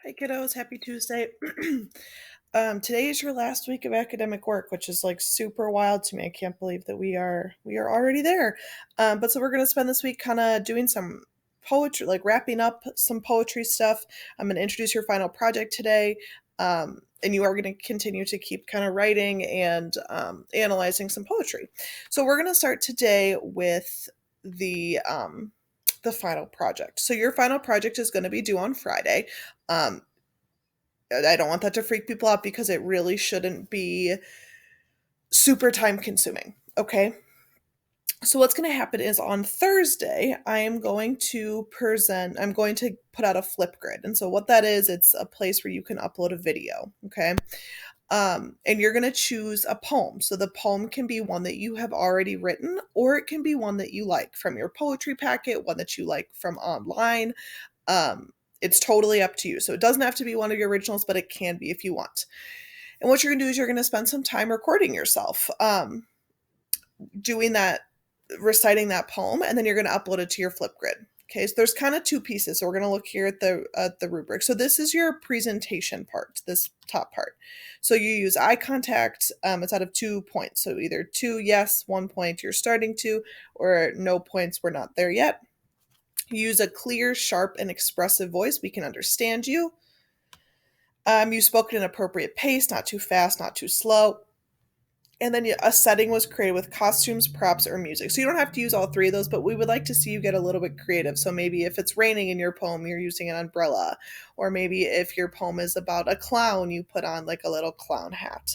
Hi kiddos, happy Tuesday. Today is your last week of academic work, which is like super wild to me. I can't believe that we are already there. But so we're gonna spend this week kind of doing some poetry, like wrapping up some poetry stuff. I'm gonna introduce your final project today. And you are going to continue to keep kind of writing and analyzing some poetry. So we're going to start today with the final project. So your final project is going to be due on Friday. Um, I don't want that to freak people out because it really shouldn't be super time consuming. Okay. So what's going to happen is on Thursday, I'm going to put out a Flipgrid. And so what that is, it's a place where you can upload a video. Okay. And you're going to choose a poem. So the poem can be one that you have already written, or it can be one that you like from your poetry packet, one that you like from online. It's totally up to you. So it doesn't have to be one of your originals, but it can be if you want. And what you're going to do is you're going to spend some time recording yourself, doing that, reciting that poem, and then you're going to upload it to your Flipgrid. Okay, so there's kind of two pieces. So we're going to look here at the rubric. So this is your presentation part, this top part. So you use eye contact. It's out of 2 points. So either two, yes, 1 point you're starting to, or no points, we're not there yet. Use a clear, sharp, and expressive voice. We can understand you. You spoke at an appropriate pace, not too fast, not too slow. And then a setting was created with costumes, props, or music. So you don't have to use all three of those, but we would like to see you get a little bit creative. So maybe if it's raining in your poem, you're using an umbrella. Or maybe if your poem is about a clown, you put on like a little clown hat.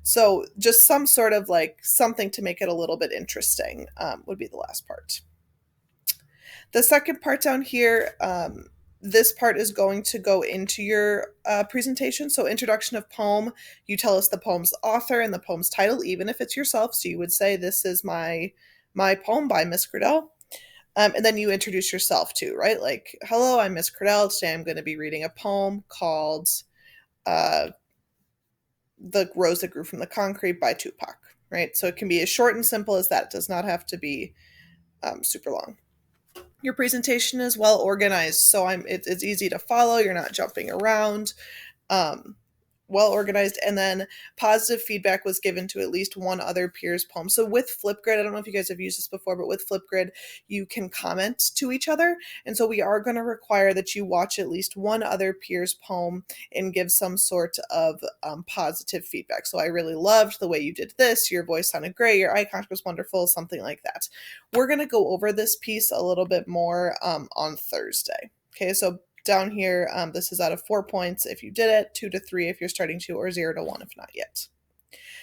So just some sort of like something to make it a little bit interesting would be the last part. The second part down here, this part is going to go into your presentation. So, introduction of poem, you tell us the poem's author and the poem's title, even if it's yourself. So, you would say, "This is my poem by Miss Cradell." And then you introduce yourself too, right? Like, "Hello, I'm Miss Cradell. Today I'm going to be reading a poem called uh, The Rose That Grew from the Concrete by Tupac," right? So, it can be as short and simple as that. It does not have to be super long. Your presentation is well organized, so it's easy to follow. You're not jumping around. Um, well organized, and then positive feedback was given to at least one other peer's poem. So with Flipgrid, I don't know if you guys have used this before, but with Flipgrid, you can comment to each other. And so we are going to require that you watch at least one other peer's poem and give some sort of positive feedback. So I really loved the way you did this. Your voice sounded great. Your eye contact was wonderful, something like that. We're going to go over this piece a little bit more on Thursday. Okay, so down here, this is out of 4 points if you did it, 2 to 3 if you're starting to, or 0 to 1 if not yet.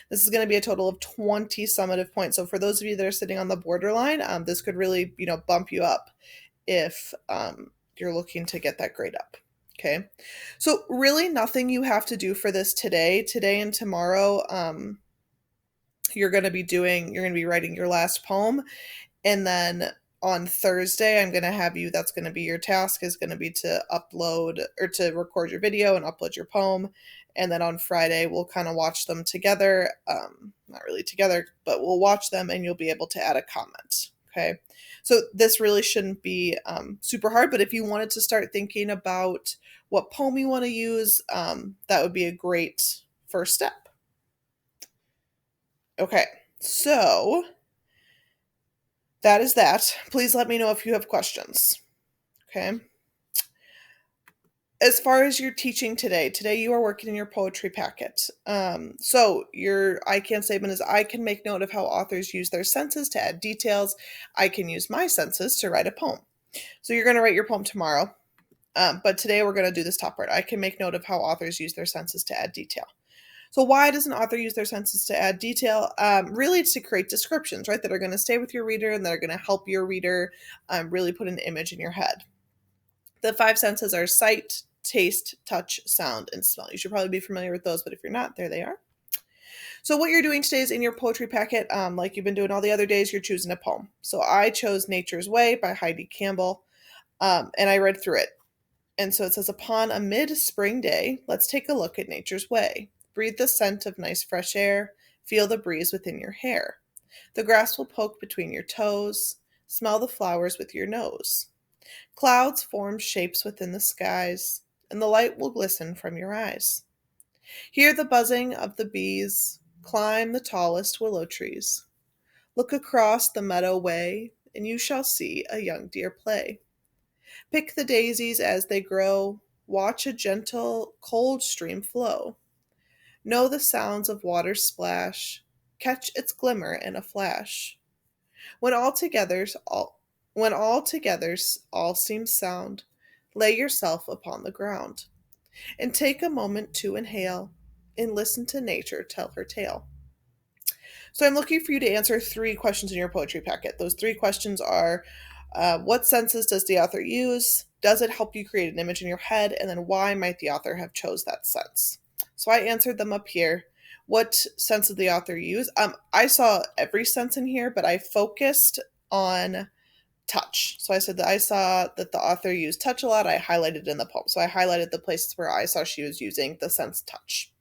This is going to be a total of 20 summative points. So for those of you that are sitting on the borderline, this could really, bump you up if you're looking to get that grade up. Okay. So really nothing you have to do for this today. Today and tomorrow, you're going to be writing your last poem. And then on Thursday, I'm going to have you, that's going to be your task, is going to be to upload or to record your video and upload your poem. And then on Friday, we'll kind of watch them together. Not really together, but we'll watch them and you'll be able to add a comment. Okay. So this really shouldn't be super hard, but if you wanted to start thinking about what poem you want to use, that would be a great first step. Okay. So that is that. Please let me know if you have questions. Okay. As far as your teaching today you are working in your poetry packet. So your I can statement is I can make note of how authors use their senses to add details. I can use my senses to write a poem. So you're going to write your poem tomorrow. But today we're going to do this top part. I can make note of how authors use their senses to add detail. So why does an author use their senses to add detail? Really, it's to create descriptions, right, that are going to stay with your reader and that are going to help your reader really put an image in your head. The 5 senses are sight, taste, touch, sound, and smell. You should probably be familiar with those, but if you're not, there they are. So what you're doing today is in your poetry packet, like you've been doing all the other days, you're choosing a poem. So I chose Nature's Way by Heidi Campbell, and I read through it. And so it says, upon a mid-spring day, let's take a look at nature's way. Breathe the scent of nice fresh air. Feel the breeze within your hair. The grass will poke between your toes. Smell the flowers with your nose. Clouds form shapes within the skies. and the light will glisten from your eyes. Hear the buzzing of the bees, climb the tallest willow trees. Look across the meadow way, and you shall see a young deer play. Pick the daisies as they grow, watch a gentle, cold stream flow. Know the sounds of water splash, catch its glimmer in a flash. When all together, all seems sound, lay yourself upon the ground, and take a moment to inhale, and listen to nature tell her tale. So I'm looking for you to answer 3 questions in your poetry packet. Those 3 questions are what senses does the author use? Does it help you create an image in your head? And then why might the author have chose that sense? So I answered them up here. What sense did the author use? I saw every sense in here, but I focused on touch. So I said that I saw that the author used touch a lot. I highlighted in the poem. So I highlighted the places where I saw she was using the sense touch.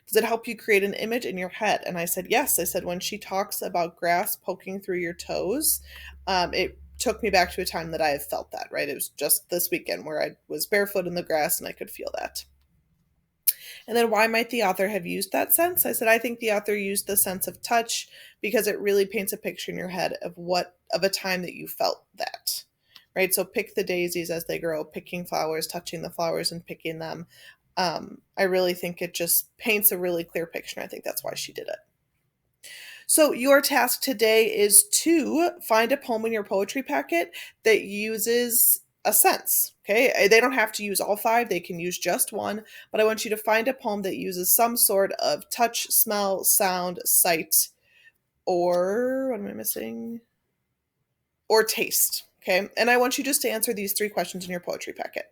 Does it help you create an image in your head? And I said, yes. I said, when she talks about grass poking through your toes, it took me back to a time that I have felt that, right? It was just this weekend where I was barefoot in the grass and I could feel that. And then why might the author have used that sense? I said, I think the author used the sense of touch because it really paints a picture in your head of a time that you felt that, right? So pick the daisies as they grow, picking flowers, touching the flowers and picking them. I really think it just paints a really clear picture. And I think that's why she did it. So your task today is to find a poem in your poetry packet that uses a sense. Okay. They don't have to use all 5. They can use just one, but I want you to find a poem that uses some sort of touch, smell, sound, sight, or what am I missing? Or taste. Okay. And I want you just to answer these 3 questions in your poetry packet.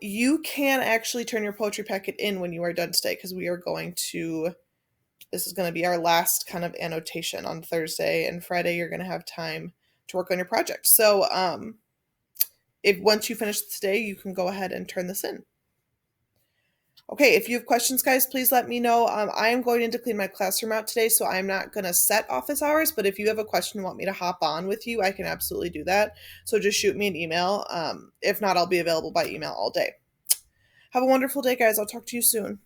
You can actually turn your poetry packet in when you are done today because this is going to be our last kind of annotation on Thursday, and Friday you're going to have time to work on your project. So if once you finish today, you can go ahead and turn this in. Okay, if you have questions, guys, please let me know. I am going in to clean my classroom out today, so I'm not going to set office hours, but if you have a question and want me to hop on with you, I can absolutely do that. So just shoot me an email. If not, I'll be available by email all day. Have a wonderful day, guys. I'll talk to you soon.